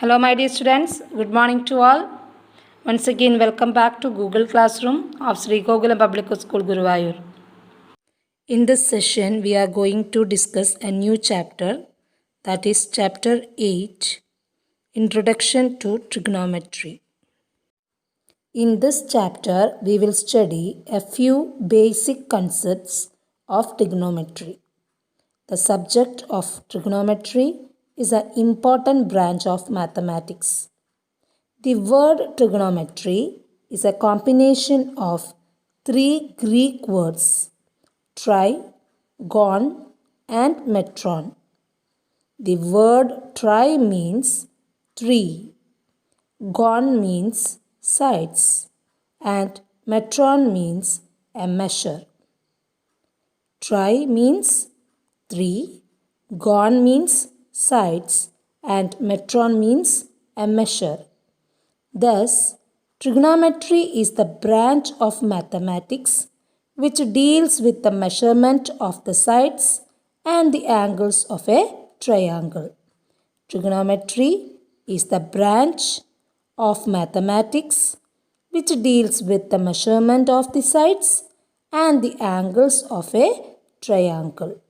Hello, my dear students. Good morning to all. Once again, welcome back to Google Classroom of Sri Gokulam Public School, Guruvayur. In this session, we are going to discuss a new chapter, that is Chapter 8, Introduction to Trigonometry. In this chapter, we will study a few basic concepts of trigonometry. The subject of trigonometry is an important branch of mathematics. The word trigonometry is a combination of three Greek words, tri, gon, and metron. The word tri means three, gon means sides, and metron means a measure. Tri means 3, gon means sides, and metron means a measure. Thus, trigonometry is the branch of mathematics which deals with the measurement of the sides and the angles of a triangle. Trigonometry is the branch of mathematics which deals with the measurement of the sides and the angles of a triangle.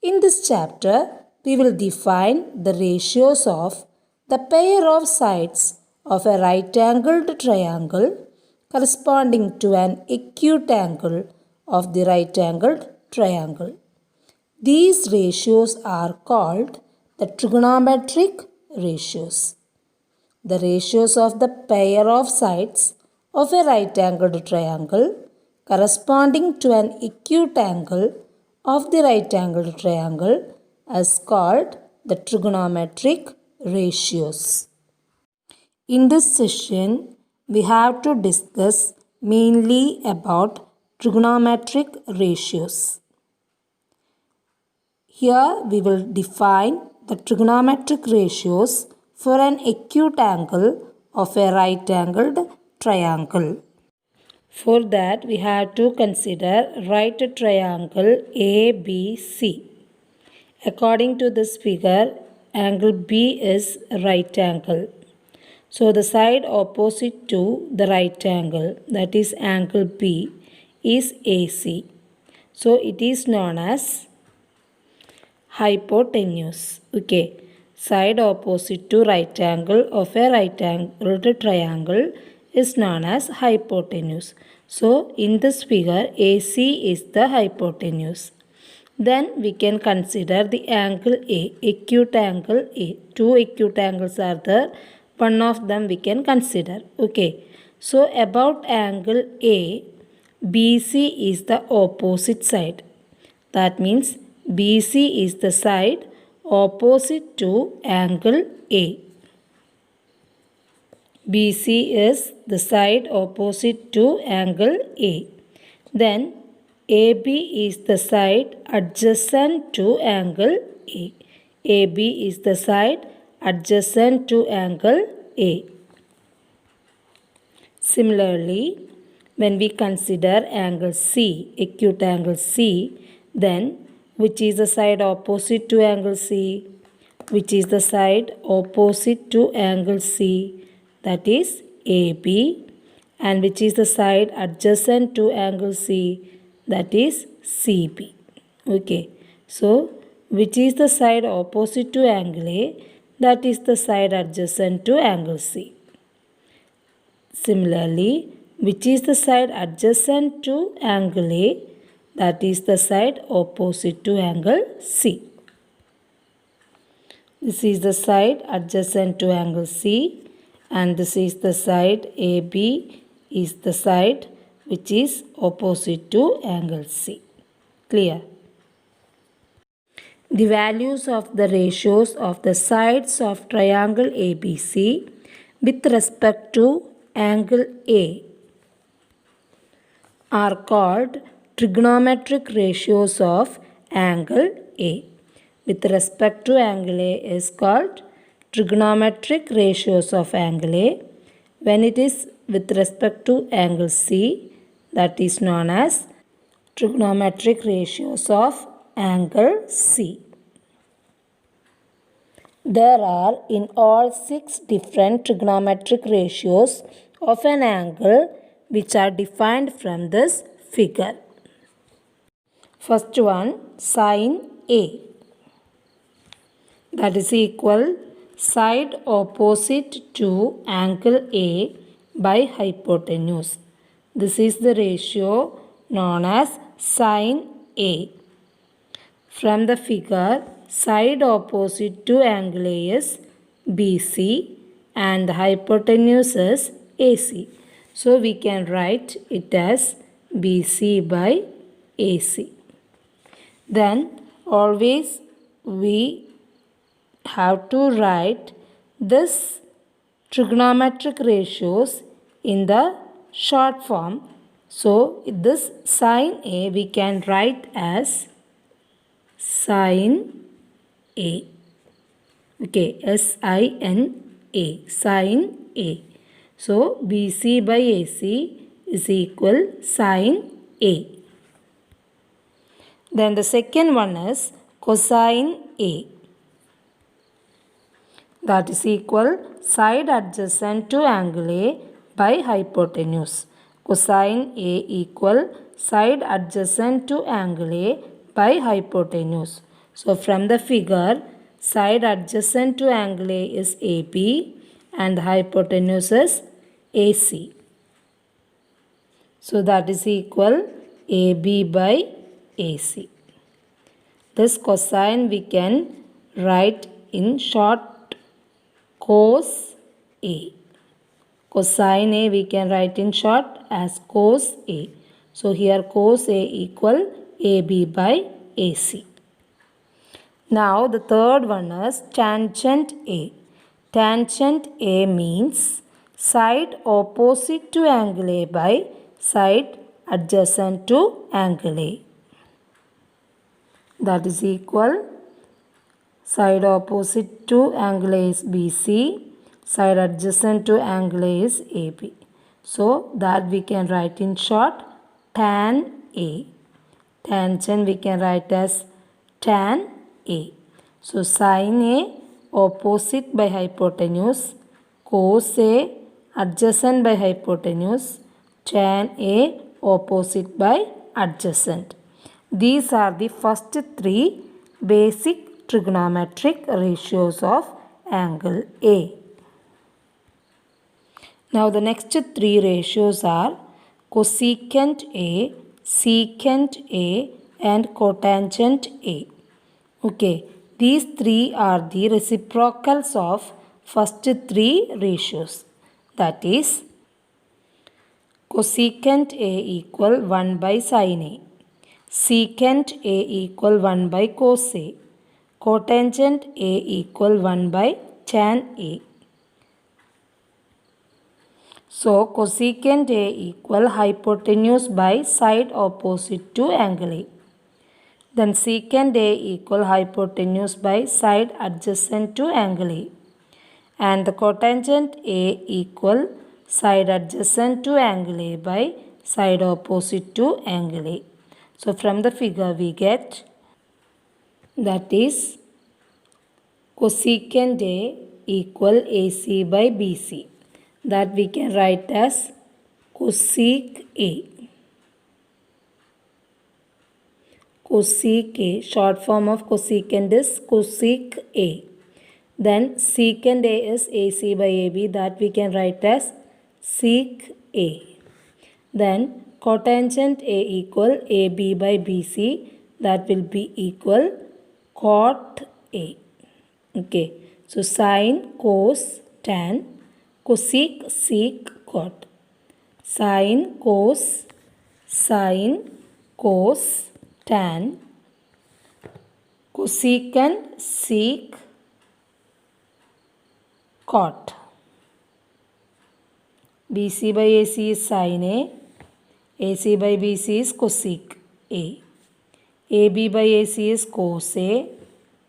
In this chapter, we will define the ratios of the pair of sides of a right-angled triangle corresponding to an acute angle of the right-angled triangle. These ratios are called the trigonometric ratios. The ratios of the pair of sides of a right-angled triangle corresponding to an acute angle of the right-angled triangle is called the trigonometric ratios. In this session, we have to discuss mainly about trigonometric ratios. Here we will define the trigonometric ratios for an acute angle of a right-angled triangle. For that, we have to consider right triangle ABC. According to this figure, angle B is right angle. So, the side opposite to the right angle, that is angle B, is AC. So, it is known as hypotenuse. Okay. Side opposite to right angle of a right angled triangle is known as hypotenuse. So, in this figure, AC is the hypotenuse. Then we can consider the angle A, acute angle A. Two acute angles are there. One of them we can consider. Okay. So, about angle A, BC is the opposite side. That means BC is the side opposite to angle A. BC is the side opposite to angle A. Then AB is the side adjacent to angle A. AB is the side adjacent to angle A. Similarly, when we consider angle C, acute angle C, then which is the side opposite to angle C? Which is the side opposite to angle C? That is AB. And which is the side adjacent to angle C? That is CB. Okay. So, which is the side opposite to angle A? That is the side adjacent to angle C. Similarly, which is the side adjacent to angle A? That is the side opposite to angle C. This is the side adjacent to angle C, and this is the side AB is the side which is opposite to angle C. Clear? The values of the ratios of the sides of triangle ABC with respect to angle A are called trigonometric ratios of angle A. With respect to angle A is called trigonometric ratios of angle A. When it is with respect to angle C, that is known as trigonometric ratios of angle C. There are in all 6 different trigonometric ratios of an angle which are defined from this figure. First one, sin A, that is equal side opposite to angle A by hypotenuse. This is the ratio known as sin A. From the figure, side opposite to angle A is BC and the hypotenuse is AC. So we can write it as BC by AC. Then always we have to write this trigonometric ratios in the short form. So this sin A we can write as sin A. Okay, S-I-N-A, sin A. So BC by AC is equal sin A. Then the second one is cosine A, that is equal side adjacent to angle A by hypotenuse. Cosine A equal side adjacent to angle A by hypotenuse. So from the figure, side adjacent to angle A is AB and the hypotenuse is AC. So that is equal AB by AC. This cosine we can write in short cos A. Cosine A we can write in short as cos A. So here cos A equal AB by AC. Now the third one is tangent A. Tangent A means side opposite to angle A by side adjacent to angle A. That is equal side opposite to angle A is BC, side adjacent to angle A is AB. So that we can write in short tan A. Tangent we can write as tan A. So sin A opposite by hypotenuse, cos A adjacent by hypotenuse, tan A opposite by adjacent. These are the first 3 basic trigonometric ratios of angle A. Now the next 3 ratios are cosecant A, secant A and cotangent A. Okay, these 3 are the reciprocals of first 3 ratios. That is cosecant A equal 1 by sin A, secant A equal 1 by cos A, cotangent A equal 1 by tan A. So cosecant A equal hypotenuse by side opposite to angle A. Then secant A equal hypotenuse by side adjacent to angle A. And the cotangent A equal side adjacent to angle A by side opposite to angle A. So from the figure we get, that is cosecant A equal AC by BC. That we can write as cosec A. Cosec A, short form of cosecant is cosec A. Then secant A is AC by AB. That we can write as sec A. Then cotangent A equal AB by BC. That will be equal cot A. Okay. So sin, cos, tan, cosec, sec, cot. Sin, cos, tan, cosecant, sec, cot. BC by AC is sin A, AC by BC is cosec A, AB by AC is cos A,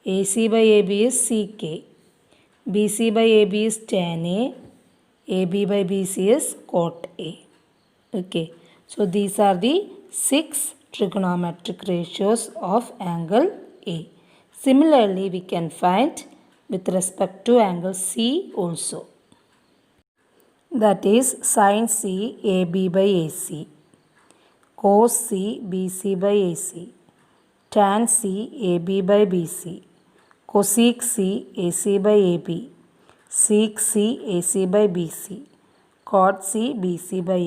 AC by AB is sec A, BC by AB is tan A, AB by BC is cot A. Okay, so these are the 6 trigonometric ratios of angle A. Similarly, we can find with respect to angle C also. That is sin C AB by AC, cos C BC by AC, tan C AB by BC, cosec C AC by AB, sec C AC by BC, cot C BC by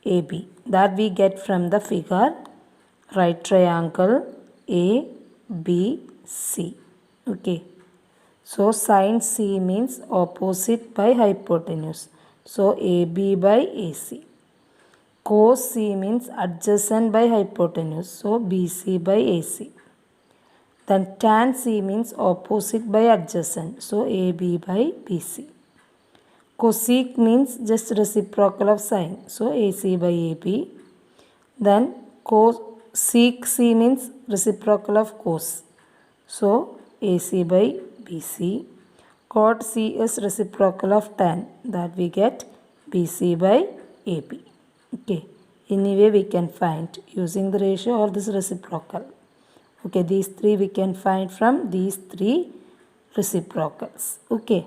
AB. That we get from the figure right triangle ABC. Okay. So sin C means opposite by hypotenuse. So AB by AC. Cos C means adjacent by hypotenuse. So BC by AC. Then tan C means opposite by adjacent. So AB by BC. Cosec means just reciprocal of sin. So AC by AB. Then cosec C means reciprocal of cos. So AC by BC. Cot C is reciprocal of tan. That we get BC by AB. Okay. Anyway we can find using the ratio or this reciprocal. Okay. These three we can find from these three reciprocals. Okay.